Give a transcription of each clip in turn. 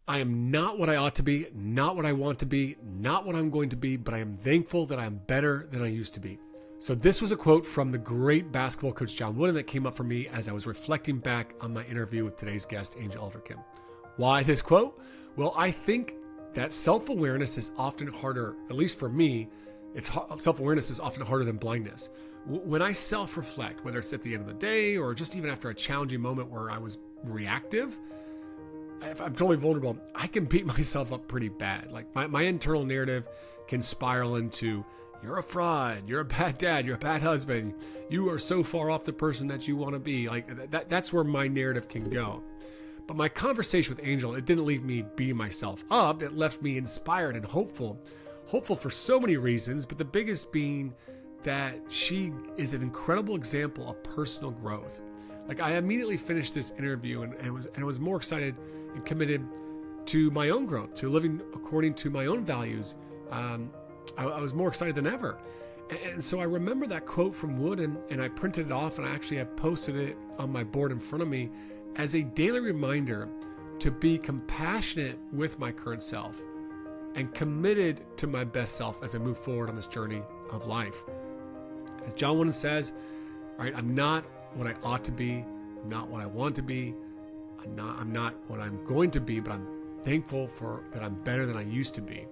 I am not what I ought to be, not what I want to be, not what I'm going to be, but I am thankful that I am better than I used to be. So this was a quote from the great basketball coach John Wooden that came up for me as I was reflecting back on my interview with today's guest, Angel Elderkin. Why this quote? Well, I think that self-awareness is often harder, at least for me, self-awareness is often harder than blindness. When I self-reflect, whether it's at the end of the day or just even after a challenging moment where I was reactive, if I'm totally vulnerable, I can beat myself up pretty bad. Like my internal narrative can spiral into, you're a fraud, you're a bad dad, you're a bad husband, you are so far off the person that you want to be. Like that's where my narrative can go. But my conversation with Angel, it didn't leave me beating myself up. It left me inspired and hopeful for so many reasons, but the biggest being that she is an incredible example of personal growth. Like I immediately finished this interview and was more excited and committed to my own growth, to living according to my own values. I was more excited than ever. And so I remember that quote from Wood and I printed it off and I actually have posted it on my board in front of me as a daily reminder to be compassionate with my current self and committed to my best self as I move forward on this journey of life. As John Wooden says, right, I'm not what I ought to be. I'm not what I want to be. I'm not what I'm going to be, but I'm thankful for that I'm better than I used to be.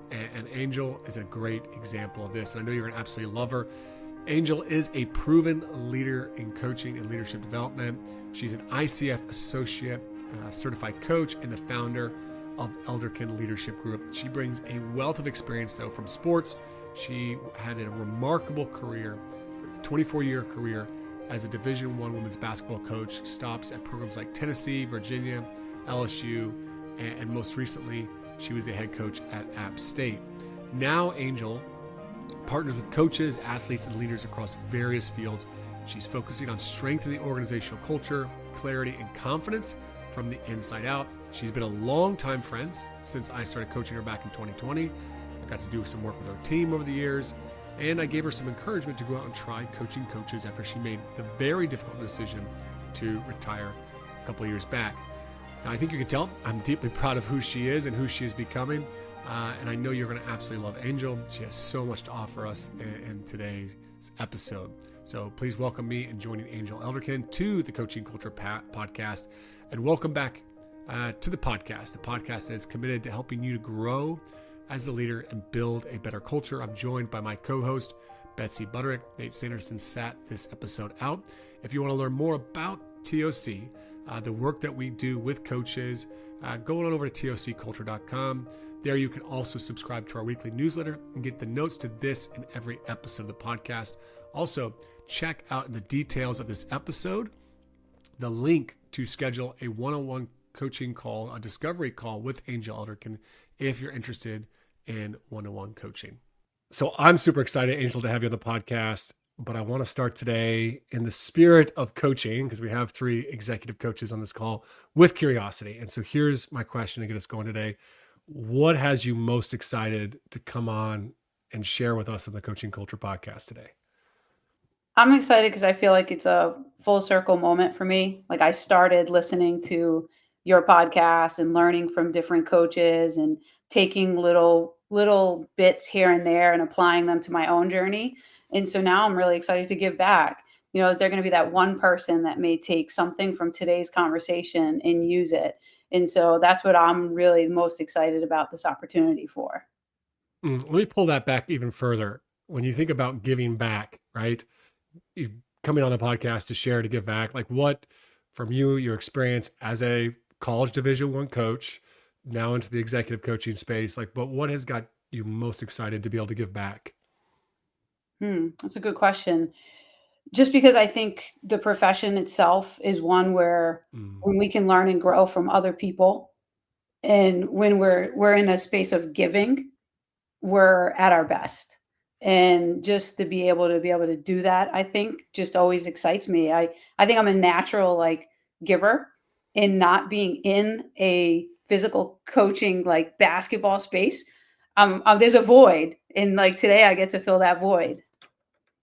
And Angel is a great example of this. And I know you're going to absolutely love her. Angel is a proven leader in coaching and leadership development. She's an ICF associate, certified coach, and the founder of Elderkin Leadership Group. She brings a wealth of experience, though, from sports. She had a remarkable career, a 24-year career as a Division I women's basketball coach. Stops at programs like Tennessee, Virginia, LSU, and most recently, she was a head coach at App State. Now, Angel partners with coaches, athletes, and leaders across various fields. She's focusing on strengthening organizational culture, clarity, and confidence from the inside out. She's been a longtime friend since I started coaching her back in 2020. I got to do some work with her team over the years, and I gave her some encouragement to go out and try coaching coaches after she made the very difficult decision to retire a couple of years back. Now, I think you can tell I'm deeply proud of who she is and who she is becoming. And I know you're going to absolutely love Angel. She has so much to offer us in today's episode. So please welcome me in joining Angel Elderkin to the Coaching Culture Podcast. And welcome back to the podcast that is committed to helping you to grow as a leader and build a better culture. I'm joined by my co-host, Betsy Butterick. Nate Sanderson sat this episode out. If you want to learn more about TOC, the work that we do with coaches, go on over to tocculture.com. There you can also subscribe to our weekly newsletter and get the notes to this and every episode of the podcast. Also, check out in the details of this episode the link to schedule a one-on-one coaching call, a discovery call with Angel Elderkin if you're interested in one-on-one coaching. So I'm super excited, Angel, to have you on the podcast. But I want to start today in the spirit of coaching, because we have 3 executive coaches on this call, with curiosity. And so here's my question to get us going today. What has you most excited to come on and share with us on the Coaching Culture Podcast today? I'm excited because I feel like it's a full circle moment for me. Like I started listening to your podcast and learning from different coaches and taking little bits here and there and applying them to my own journey. And so now I'm really excited to give back. You know, is there going to be that one person that may take something from today's conversation and use it? And so that's what I'm really most excited about this opportunity for. Let me pull that back even further. When you think about giving back, right? You coming on the podcast to share, to give back, like what from you, your experience as a college Division I coach, now into the executive coaching space, like what has got you most excited to be able to give back? That's a good question. Just because I think the profession itself is one where when we can learn and grow from other people, and when we're in a space of giving, we're at our best. And just to be able to do that, I think just always excites me. I think I'm a natural like giver, and not being in a physical coaching like basketball space. There's a void, and like today I get to fill that void.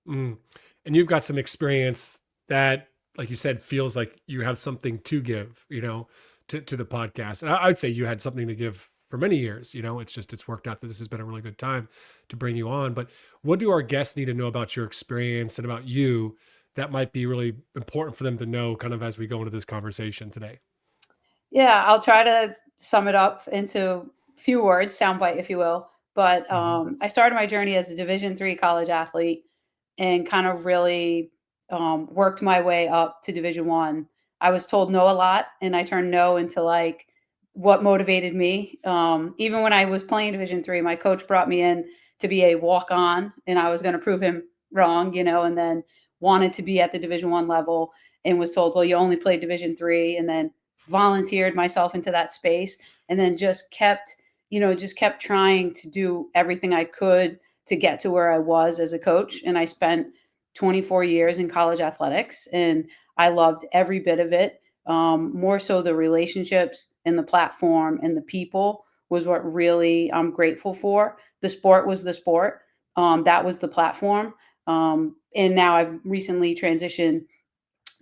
And you've got some experience that, like you said, feels like you have something to give, to the podcast. And I would say you had something to give for many years. It's worked out that this has been a really good time to bring you on. But what do our guests need to know about your experience and about you that might be really important for them to know kind of as we go into this conversation today? Yeah, I'll try to sum it up into a few words, soundbite, if you will. But Hmm. I started my journey as a Division III college athlete and kind of really worked my way up to Division I. I was told no a lot, and I turned no into like what motivated me. Even when I was playing Division III, my coach brought me in to be a walk on, and I was going to prove him wrong, and then wanted to be at the Division I level and was told, well, you only played Division III, and then volunteered myself into that space and then just kept trying to do everything I could to get to where I was as a coach. And I spent 24 years in college athletics and I loved every bit of it. More so the relationships and the platform and the people was what really I'm grateful for. The sport was the sport. That was the platform. And now I've recently transitioned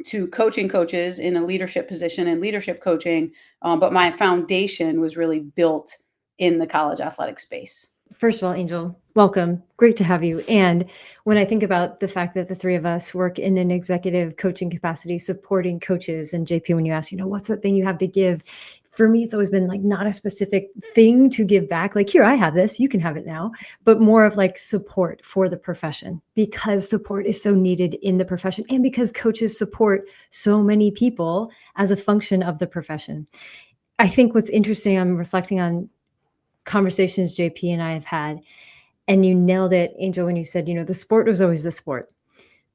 to coaching coaches in a leadership position and leadership coaching. But my foundation was really built in the college athletic space. First of all, Angel, welcome. Great to have you. And when I think about the fact that the three of us work in an executive coaching capacity, supporting coaches, and JP, when you ask, what's that thing you have to give? For me, it's always been like not a specific thing to give back. Like, here, I have this, you can have it now, but more of like support for the profession because support is so needed in the profession and because coaches support so many people as a function of the profession. I think what's interesting, I'm reflecting on conversations JP and I have had, and you nailed it, Angel, when you said, the sport was always the sport.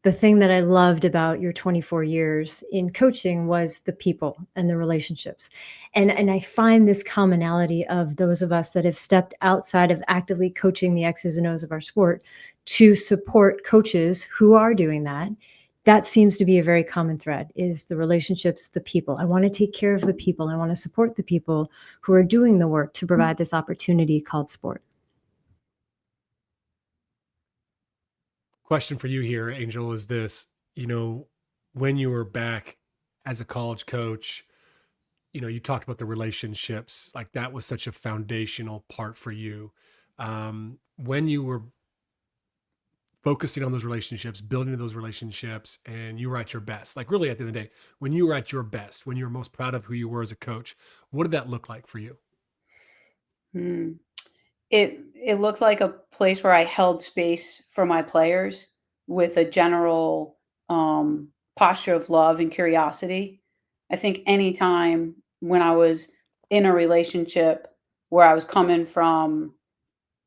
The thing that I loved about your 24 years in coaching was the people and the relationships. And I find this commonality of those of us that have stepped outside of actively coaching the X's and O's of our sport to support coaches who are doing that. That seems to be a very common thread is the relationships, the people. I want to take care of the people. I want to support the people who are doing the work to provide this opportunity called sport. Question for you here, Angel, is this, when you were back as a college coach, you talked about the relationships, like that was such a foundational part for you. When you were focusing on those relationships, building those relationships, and you were at your best, like really at the end of the day, when you were at your best, when you were most proud of who you were as a coach, what did that look like for you? Hmm. It looked like a place where I held space for my players with a general posture of love and curiosity. I think anytime when I was in a relationship where I was coming from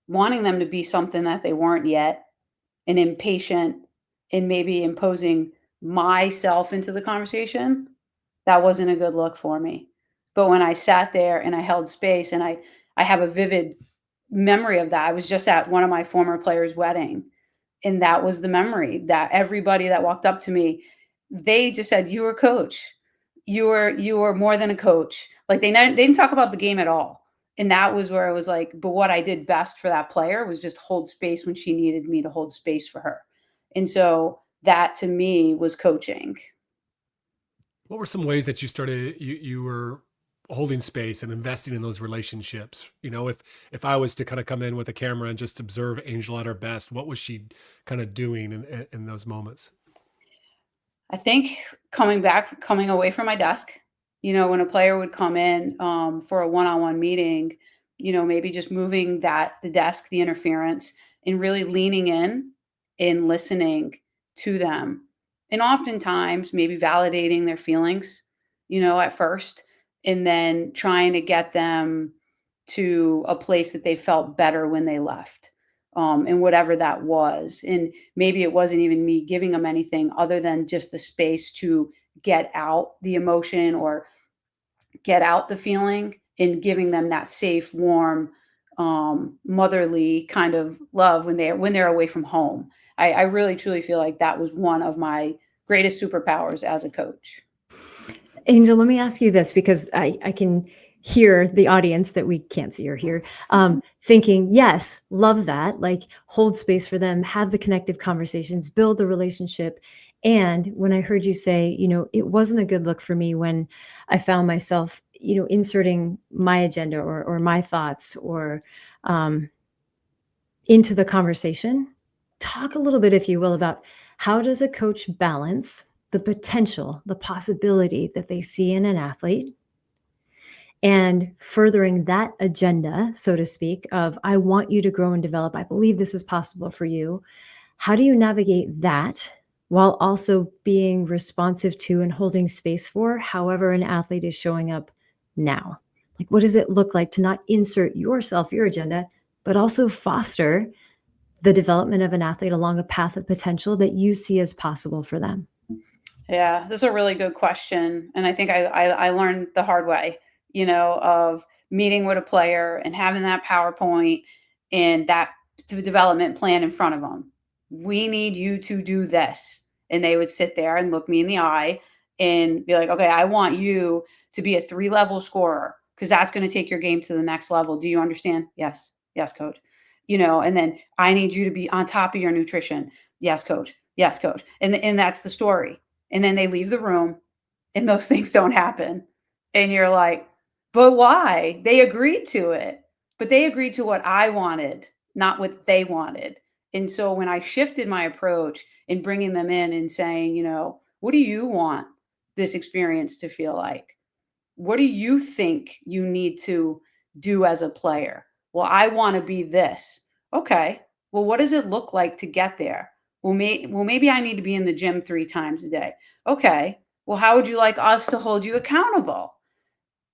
wanting them to be something that they weren't yet and impatient and maybe imposing myself into the conversation, that wasn't a good look for me. But when I sat there and I held space and I have a vivid memory of that. I was just at one of my former players' wedding, and that was the memory that everybody that walked up to me, they just said, "You were coach. You were more than a coach." Like they didn't talk about the game at all. And that was where I was like, but what I did best for that player was just hold space when she needed me to hold space for her. And so that to me was coaching. What were some ways that you were holding space and investing in those relationships? If I was to kind of come in with a camera and just observe Angel at her best, what was she kind of doing in those moments? I think coming away from my desk, when a player would come in for a one-on-one meeting, maybe just moving the desk, the interference, and really leaning in and listening to them. And oftentimes, maybe validating their feelings, at first, and then trying to get them to a place that they felt better when they left. And whatever that was. And maybe it wasn't even me giving them anything other than just the space to get out the emotion or get out the feeling and giving them that safe, warm, motherly kind of love when they're away from home. I really truly feel like that was one of my greatest superpowers as a coach. Angel, let me ask you this because I can hear the audience that we can't see or hear thinking, yes, love that, like hold space for them, have the connective conversations, build the relationship. And when I heard you say, it wasn't a good look for me when I found myself inserting my agenda or my thoughts or into the conversation, talk a little bit, if you will, about how does a coach balance the potential, the possibility that they see in an athlete and furthering that agenda, so to speak, of I want you to grow and develop. I believe this is possible for you. How do you navigate that while also being responsive to and holding space for however an athlete is showing up now? Like, what does it look like to not insert yourself, your agenda, but also foster the development of an athlete along a path of potential that you see as possible for them? Yeah, this is a really good question, and I think I learned the hard way, of meeting with a player and having that PowerPoint and that development plan in front of them. We need you to do this, and they would sit there and look me in the eye and be like, "Okay, I want you to be a 3-level scorer because that's going to take your game to the next level. Do you understand?" "Yes, yes, coach." And then I need you to be on top of your nutrition. "Yes, coach. Yes, coach." And that's the story, and then they leave the room and those things don't happen. And you're like, but why? They agreed to it, but they agreed to what I wanted, not what they wanted. And so when I shifted my approach in bringing them in and saying, what do you want this experience to feel like? What do you think you need to do as a player? Well, I want to be this. Okay. Well, what does it look like to get there? Well, maybe I need to be in the gym 3 times a day. Okay. Well, how would you like us to hold you accountable?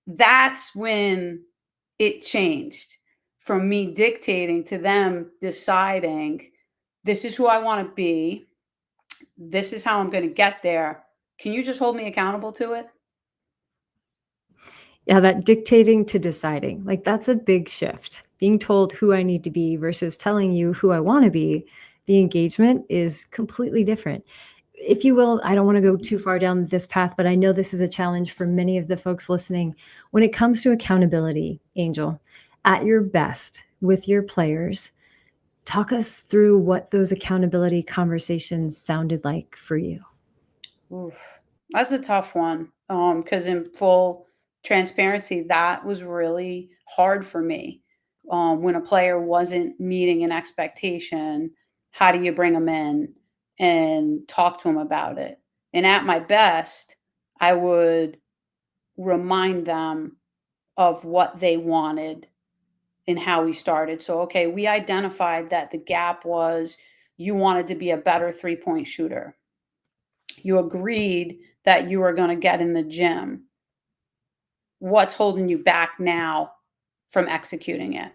That's when it changed from me dictating to them deciding, this is who I want to be. This is how I'm going to get there. Can you just hold me accountable to it? Yeah, that dictating to deciding, like that's a big shift. Being told who I need to be versus telling you who I want to be, the engagement is completely different. If you will, I don't want to go too far down this path, but I know this is a challenge for many of the folks listening. When it comes to accountability, Angel, at your best with your players, talk us through what those accountability conversations sounded like for you. Oof, that's a tough one. Because in full transparency, that was really hard for me. When a player wasn't meeting an expectation, how do you bring them in and talk to them about it? And at my best, I would remind them of what they wanted and how we started. So, okay, we identified that the gap was you wanted to be a better 3-point shooter. You agreed that you were going to get in the gym. What's holding you back now from executing it?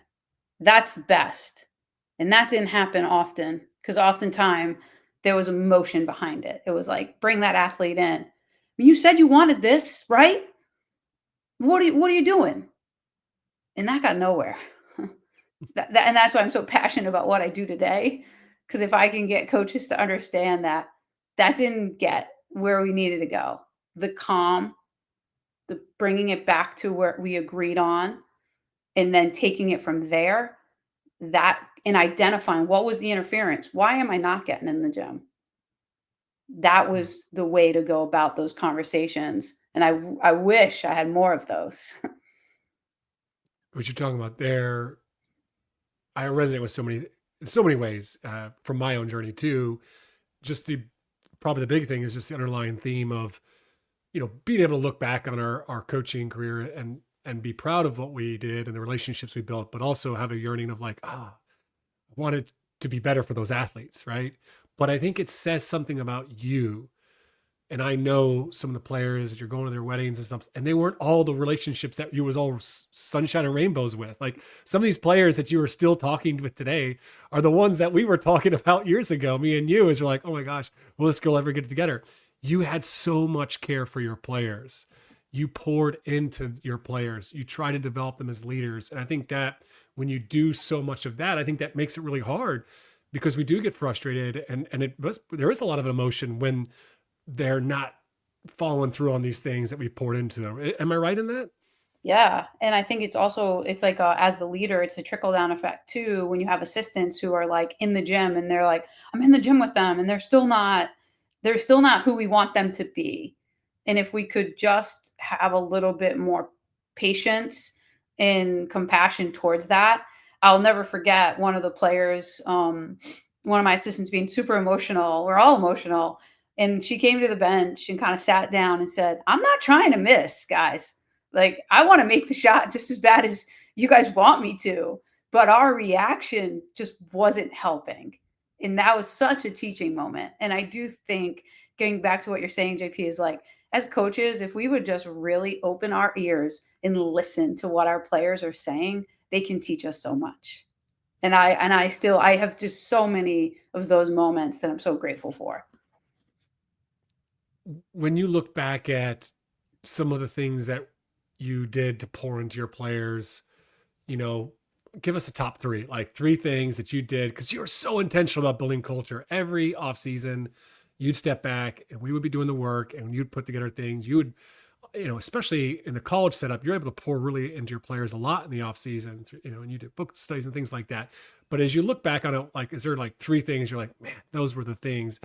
That's best. And that didn't happen often because oftentimes there was emotion behind it. It was like, bring that athlete in. You said you wanted this, right? What are you doing? And that got nowhere. And that's why I'm so passionate about what I do today. Because if I can get coaches to understand that that didn't get where we needed to go, the calm, the bringing it back to where we agreed on, and then taking it from there, that and identifying what was the interference. Why am I not getting in the gym? That was the way to go about those conversations. And I wish I had more of those. What you're talking about there, I resonate with so many ways from my own journey too. Just probably the big thing is just the underlying theme of, being able to look back on our coaching career and be proud of what we did and the relationships we built, but also have a yearning of like, I wanted to be better for those athletes, right? But I think it says something about you. And I know some of the players that you're going to their weddings and stuff, and they weren't all the relationships that you was all sunshine and rainbows with. Like some of these players that you are still talking with today are the ones that we were talking about years ago, me and you, as we're like, oh my gosh, will this girl ever get together? You had so much care for your players. You poured into your players. You try to develop them as leaders. And I think that when you do so much of that, I think that makes it really hard because we do get frustrated and there is a lot of emotion when they're not following through on these things that we poured into them. Am I right in that? Yeah, and I think it's like, as the leader, it's a trickle down effect too, when you have assistants who are, like, in the gym and they're like, "I'm in the gym with them," and they're still not who we want them to be. And if we could just have a little bit more patience and compassion towards that. I'll never forget one of the players, one of my assistants being super emotional. We're all emotional. And she came to the bench and kind of sat down and said, I'm not trying to miss, guys. Like, I want to make the shot just as bad as you guys want me to. But our reaction just wasn't helping. And that was such a teaching moment. And I do think, getting back to what you're saying, JP, is like, as coaches, if we would just really open our ears and listen to what our players are saying, they can teach us so much. And I have just so many of those moments that I'm so grateful for. When you look back at some of the things that you did to pour into your players, give us a top three, like three things that you did, because you were so intentional about building culture. Every offseason, you'd step back and we would be doing the work and you'd put together things. You would, especially in the college setup, you're able to pour really into your players a lot in the off season, and you did book studies and things like that. But as you look back on it, like, is there like three things you're like, man, those were the things,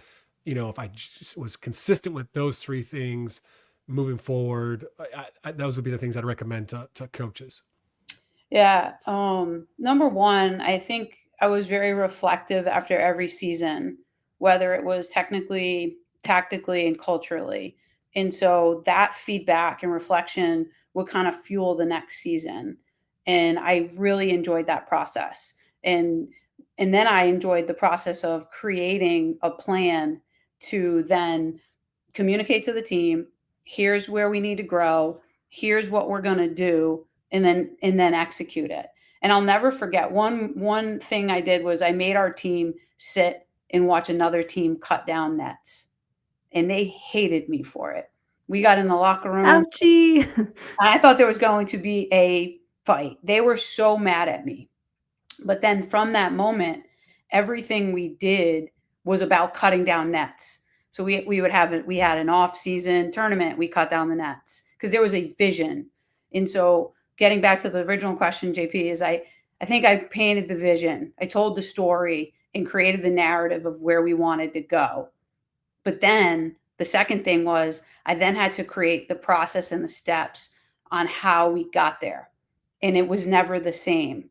if I just was consistent with those three things moving forward, those would be the things I'd recommend to coaches. Yeah. Number one, I think I was very reflective after every season, whether it was technically, tactically, and culturally. And so that feedback and reflection would kind of fuel the next season. And I really enjoyed that process. And then I enjoyed the process of creating a plan to then communicate to the team, here's where we need to grow, here's what we're going to do, and then execute it. And I'll never forget one thing I did was I made our team sit and watch another team cut down nets. And they hated me for it. We got in the locker room. Ouchie. I thought there was going to be a fight. They were so mad at me. But then from that moment, everything we did was about cutting down nets. So we had an off-season tournament. We cut down the nets because there was a vision. And so getting back to the original question, JP, is I think I painted the vision. I told the story and created the narrative of where we wanted to go. But then the second thing was I then had to create the process and the steps on how we got there. And it was never the same.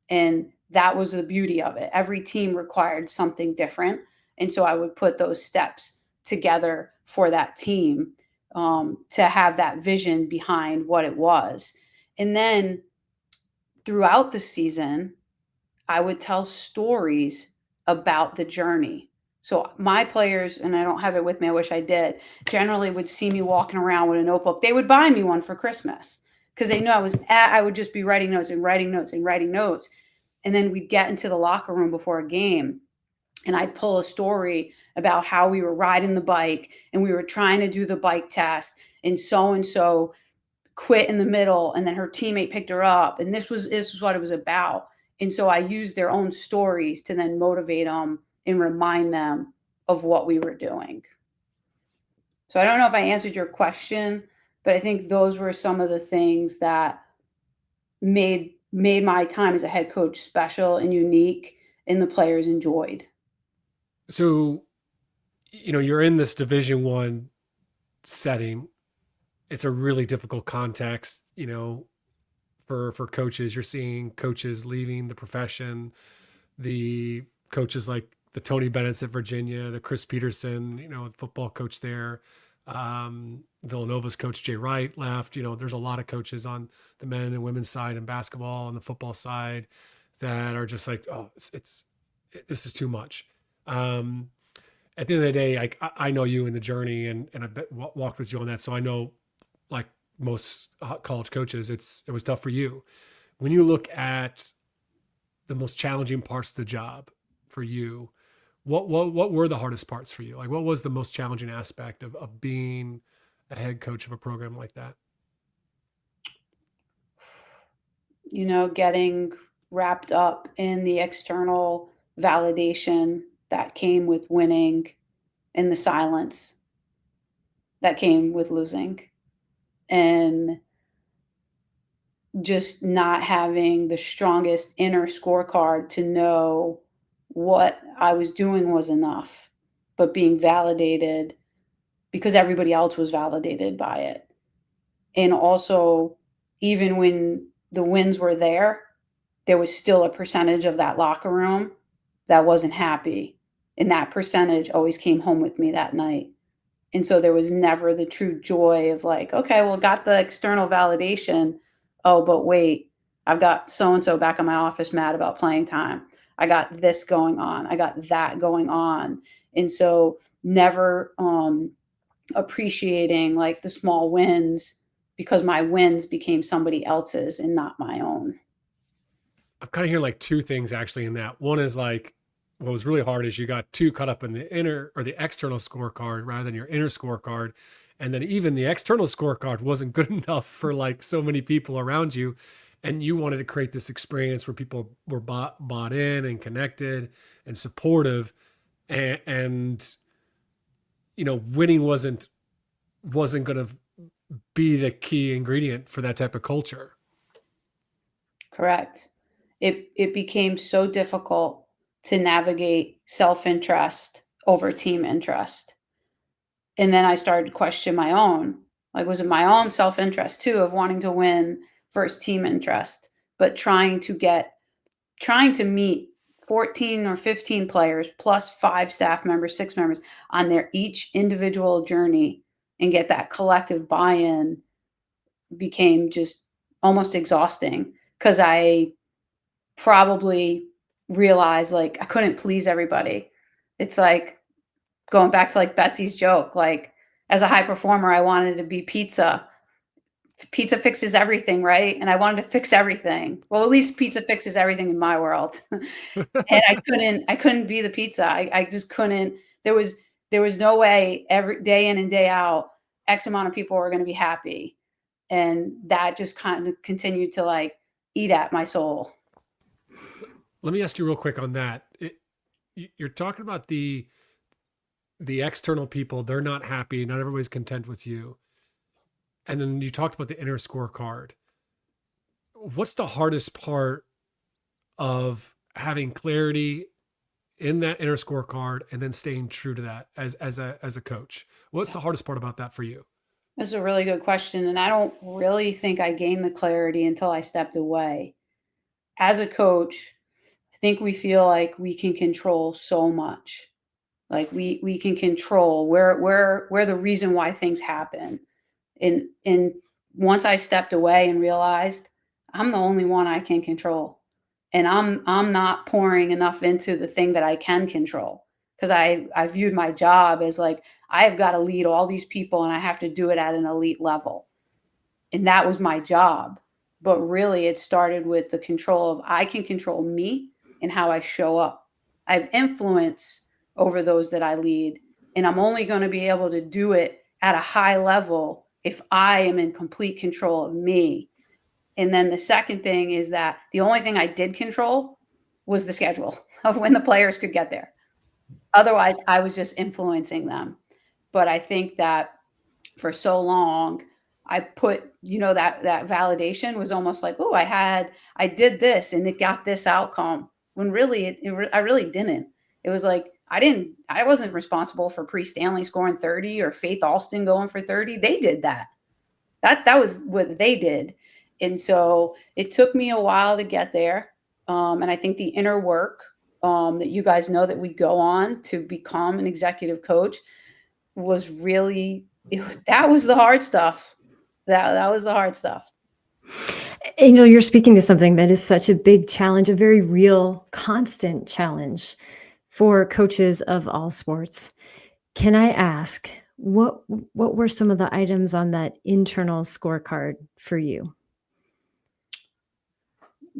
And that was the beauty of it. Every team required something different. And so I would put those steps together for that team to have that vision behind what it was. And then throughout the season, I would tell stories about the journey. So my players, and I don't have it with me, I wish I did, generally would see me walking around with a notebook. They would buy me one for Christmas because they knew I would just be writing notes and writing notes and writing notes. And then we'd get into the locker room before a game and I'd pull a story about how we were riding the bike and we were trying to do the bike test and so quit in the middle and then her teammate picked her up. And this was what it was about. And so I used their own stories to then motivate them and remind them of what we were doing. So I don't know if I answered your question, but I think those were some of the things that made my time as a head coach special and unique and the players enjoyed. So, you're in this Division I setting. It's a really difficult context, for coaches. You're seeing coaches leaving the profession, the coaches like the Tony Bennett's at Virginia, the Chris Peterson, football coach there. Villanova's coach Jay Wright left. There's a lot of coaches on the men and women's side and basketball and the football side that are just like, oh, this is too much. At the end of the day, like I know you in the journey and I've walked with you on that. So I know, like most college coaches, it was tough for you. When you look at the most challenging parts of the job for you, what were the hardest parts for you? Like, what was the most challenging aspect of being a head coach of a program like that? Getting wrapped up in the external validation that came with winning and the silence that came with losing. And just not having the strongest inner scorecard to know what I was doing was enough, but being validated because everybody else was validated by it. And also even when the wins were there was still a percentage of that locker room that wasn't happy. And that percentage always came home with me that night. And so there was never the true joy of like, okay, well, got the external validation. Oh, but wait, I've got so and so back in my office mad about playing time. I got this going on. I got that going on. And so never appreciating like the small wins because my wins became somebody else's and not my own. I'm kind of hearing like two things actually in that. One is like, what was really hard is you got too caught up in the inner or the external scorecard rather than your inner scorecard. And then even the external scorecard wasn't good enough for like so many people around you. And you wanted to create this experience where people were bought in and connected and supportive. And winning wasn't going to be the key ingredient for that type of culture. Correct. It became so difficult to navigate self-interest over team interest. And then I started to question my own. Like, was it my own self-interest too of wanting to win versus team interest, but trying to meet 14 or 15 players plus 5 staff members, 6 members on their each individual journey and get that collective buy-in became just almost exhausting because I probably realized like I couldn't please everybody. It's like going back to like Betsy's joke, like as a high performer, I wanted to be pizza. Pizza fixes everything, right? And I wanted to fix everything. Well, at least pizza fixes everything in my world. And I couldn't be the pizza. I just couldn't. There was no way every day in and day out, X amount of people were going to be happy. And that just kind of continued to like eat at my soul. Let me ask you real quick on that. You're talking about the external people, they're not happy, not everybody's content with you. And then you talked about the inner scorecard. What's the hardest part of having clarity in that inner scorecard and then staying true to that as a coach? What's the hardest part about that for you? That's a really good question. And I don't really think I gained the clarity until I stepped away. As a coach, I think we feel like we can control so much. Like we can control where the reason why things happen. And once I stepped away and realized I'm the only one I can control. And I'm not pouring enough into the thing that I can control. Because I viewed my job as like I've got to lead all these people and I have to do it at an elite level. And that was my job. But really it started with the control of I can control me and how I show up. I have influence over those that I lead. And I'm only going to be able to do it at a high level if I am in complete control of me. And then the second thing is that the only thing I did control was the schedule of when the players could get there. Otherwise, I was just influencing them. But I think that for so long, I put, that validation was almost like, oh, I did this and it got this outcome. When really, I really didn't. It was like, I wasn't responsible for Pre Stanley scoring 30 or Faith Alston going for 30. They did that. That was what they did. And so it took me a while to get there. And I think the inner work that you guys know that we go on to become an executive coach was really, that was the hard stuff. That was the hard stuff. Angel, you're speaking to something that is such a big challenge, a very real, constant challenge for coaches of all sports. Can I ask, what were some of the items on that internal scorecard for you?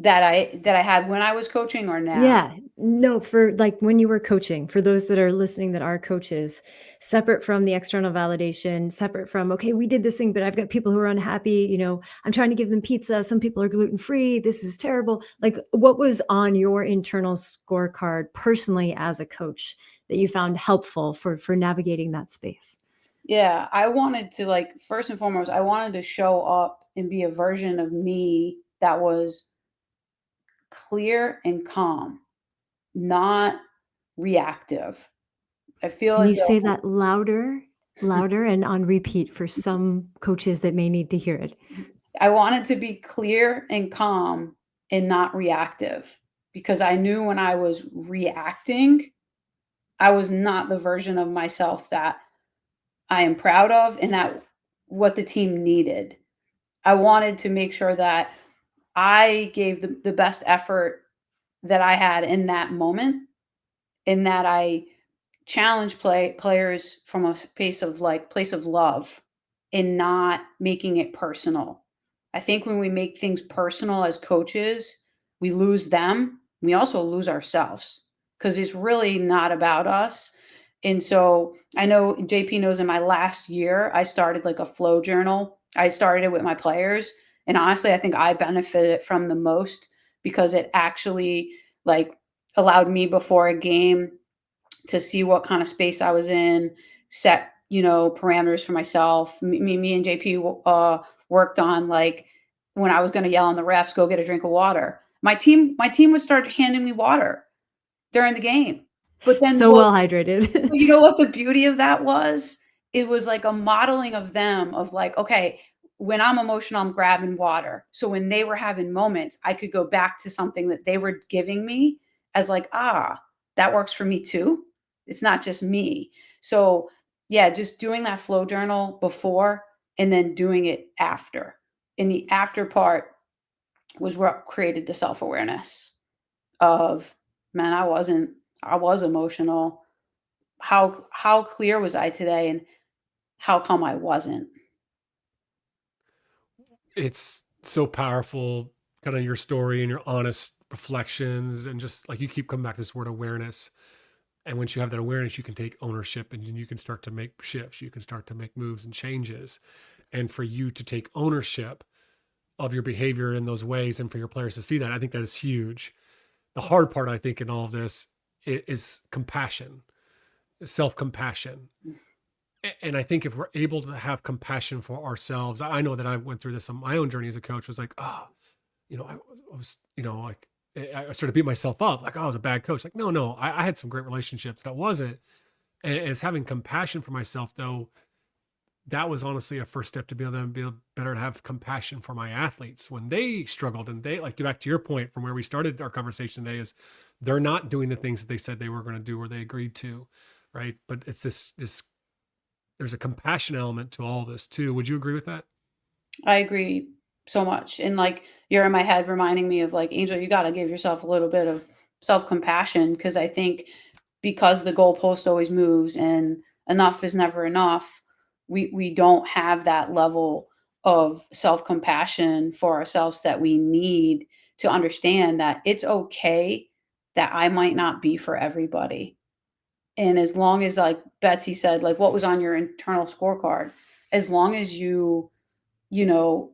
That I had when I was coaching or now? Yeah, no, for like when you were coaching, for those that are listening that are coaches, separate from the external validation, separate from, okay, we did this thing, but I've got people who are unhappy. I'm trying to give them pizza. Some people are gluten free. This is terrible. Like, what was on your internal scorecard personally as a coach that you found helpful for navigating that space? Yeah, I wanted to, like, first and foremost, I wanted to show up and be a version of me that was clear and calm, not reactive. I feel Can as you say though that louder and on repeat for some coaches that may need to hear it? I wanted to be clear and calm and not reactive, because I knew when I was reacting, I was not the version of myself that I am proud of and that what the team needed. I wanted to make sure that I gave the best effort that I had in that moment, and that I challenge players from a place of love and not making it personal. I think when we make things personal as coaches, we lose them. We also lose ourselves, because it's really not about us. And so I know JP knows, in my last year, I started like a flow journal. I started it with my players. And honestly, I think I benefited from the most, because it actually like allowed me before a game to see what kind of space I was in, set, parameters for myself. Me and JP worked on, like, when I was going to yell on the refs, go get a drink of water. My team would start handing me water during the game. But then So well hydrated. you know what the beauty of that was? It was like a modeling of them, of like, okay, when I'm emotional, I'm grabbing water. So when they were having moments, I could go back to something that they were giving me as like, that works for me too. It's not just me. So yeah, just doing that flow journal before and then doing it after. And the after part was what created the self-awareness of, man, I was emotional. How clear was I today, and how come I wasn't? It's so powerful, kind of your story and your honest reflections, and just like you keep coming back to this word awareness. And once you have that awareness, you can take ownership and you can start to make shifts. You can start to make moves and changes. And for you to take ownership of your behavior in those ways, and for your players to see that, I think that is huge. The hard part, I think, in all of this is compassion, self-compassion. And I think if we're able to have compassion for ourselves, I know that I went through this on my own journey as a coach, was like, I was, like, I started beating myself up, like, oh, I was a bad coach. Like, no, I had some great relationships. That wasn't. And it's having compassion for myself, though. That was honestly a first step to be able to be better, to have compassion for my athletes when they struggled, and they, like, back to your point from where we started our conversation today, is they're not doing the things that they said they were going to do or they agreed to. Right. But it's this, there's a compassion element to all this too. Would you agree with that? I agree so much. And like, you're in my head reminding me of, like, Angel, you got to give yourself a little bit of self-compassion, because I think, because the goalpost always moves and enough is never enough, we don't have that level of self-compassion for ourselves that we need to understand that it's okay that I might not be for everybody. And as long as, like Betsy said, like, what was on your internal scorecard, as long as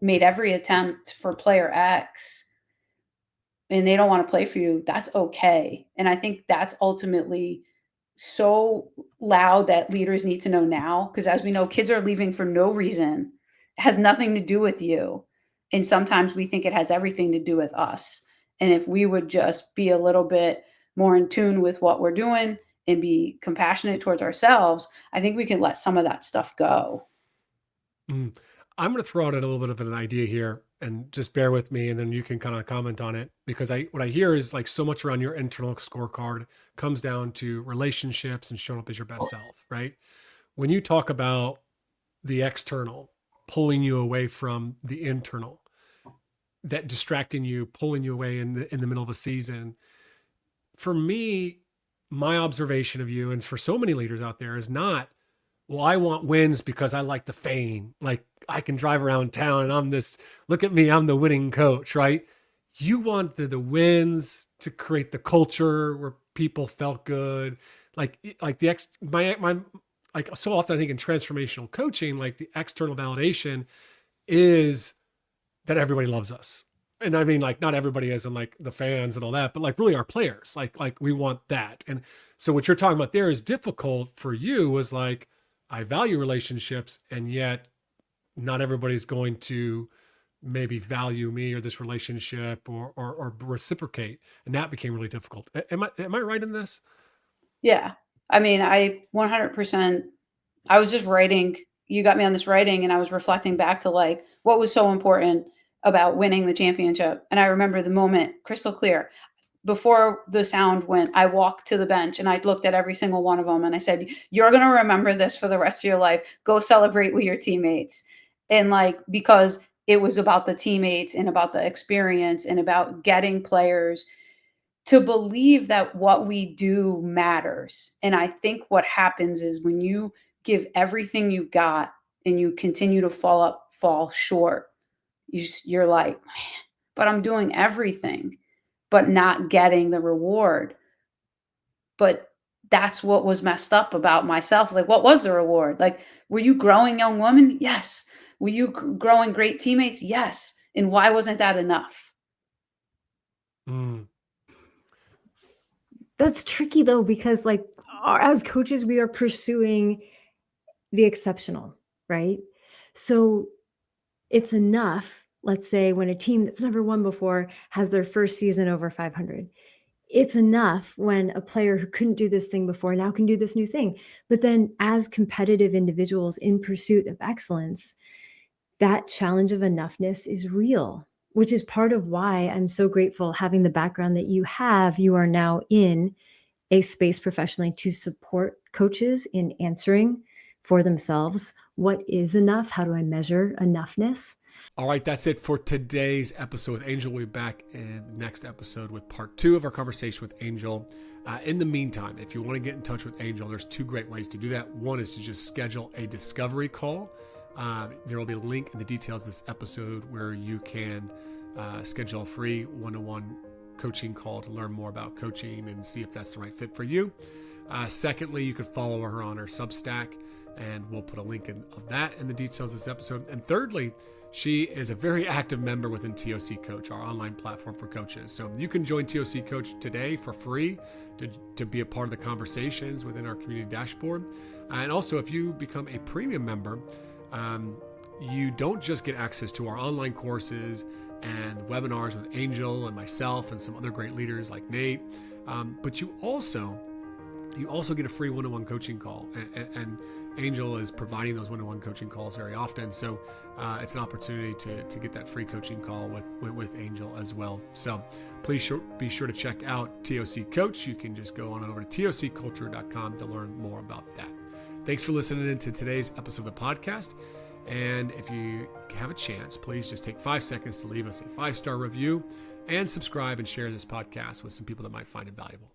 made every attempt for player X and they don't want to play for you, that's okay. And I think that's ultimately so loud that leaders need to know now, because as we know, kids are leaving for no reason. It has nothing to do with you. And sometimes we think it has everything to do with us. And if we would just be a little bit more in tune with what we're doing and be compassionate towards ourselves, I think we can let some of that stuff go. Mm. I'm going to throw out a little bit of an idea here, and just bear with me, and then you can kind of comment on it, because what I hear is, like, so much around your internal scorecard comes down to relationships and showing up as your best self, right? When you talk about the external pulling you away from the internal, that distracting you, pulling you away in the middle of a season, for me, my observation of you, and for so many leaders out there, is not, well, I want wins because I like the fame. Like, I can drive around town and I'm this, look at me, I'm the winning coach, right? You want the wins to create the culture where people felt good. Like the my like, so often I think in transformational coaching, like, the external validation is that everybody loves us. And I mean, like, not everybody as in, like, the fans and all that, but, like, really our players, like we want that. And so what you're talking about there is difficult for you, was like, I value relationships, and yet not everybody's going to maybe value me or this relationship, or reciprocate. And that became really difficult. Am I right in this? Yeah. I mean, I 100%, I was just writing, you got me on this writing, and I was reflecting back to, like, what was so important about winning the championship. And I remember the moment crystal clear. Before the sound went, I walked to the bench and I looked at every single one of them and I said, "You're going to remember this for the rest of your life. Go celebrate with your teammates." And like, because it was about the teammates and about the experience and about getting players to believe that what we do matters. And I think what happens is when you give everything you got and you continue to fall short, you're like, man, but I'm doing everything, but not getting the reward. But that's what was messed up about myself. Like, what was the reward? Like, were you growing young woman? Yes. Were you growing great teammates? Yes. And why wasn't that enough? Mm. That's tricky though, because like as coaches, we are pursuing the exceptional, right? So it's enough, let's say, when a team that's never won before has their first season over 500. It's enough when a player who couldn't do this thing before now can do this new thing. But then as competitive individuals in pursuit of excellence, that challenge of enoughness is real, which is part of why I'm so grateful having the background that you have. You are now in a space professionally to support coaches in answering for themselves what is enough, how do I measure enoughness. All right, that's it for today's episode with Angel. We'll be back in the next episode with part 2 of our conversation with Angel. In the meantime, if you want to get in touch with Angel, there's 2 great ways to do that. One is to just schedule a discovery call. There will be a link in the details of this episode where you can schedule a free one-on-one coaching call to learn more about coaching and see if that's the right fit for you. Secondly, you could follow her on her Substack, and we'll put a link of that in the details of this episode. And thirdly, she is a very active member within TOC Coach, our online platform for coaches. So you can join TOC Coach today for free to be a part of the conversations within our community dashboard. And also, if you become a premium member, you don't just get access to our online courses and webinars with Angel and myself and some other great leaders like Nate, but you also get a free one-on-one coaching call, and Angel is providing those one-on-one coaching calls very often. So it's an opportunity to get that free coaching call with Angel as well. So please be sure to check out TOC Coach. You can just go on over to tocculture.com to learn more about that. Thanks for listening in to today's episode of the podcast. And if you have a chance, please just take 5 seconds to leave us a 5-star review and subscribe and share this podcast with some people that might find it valuable.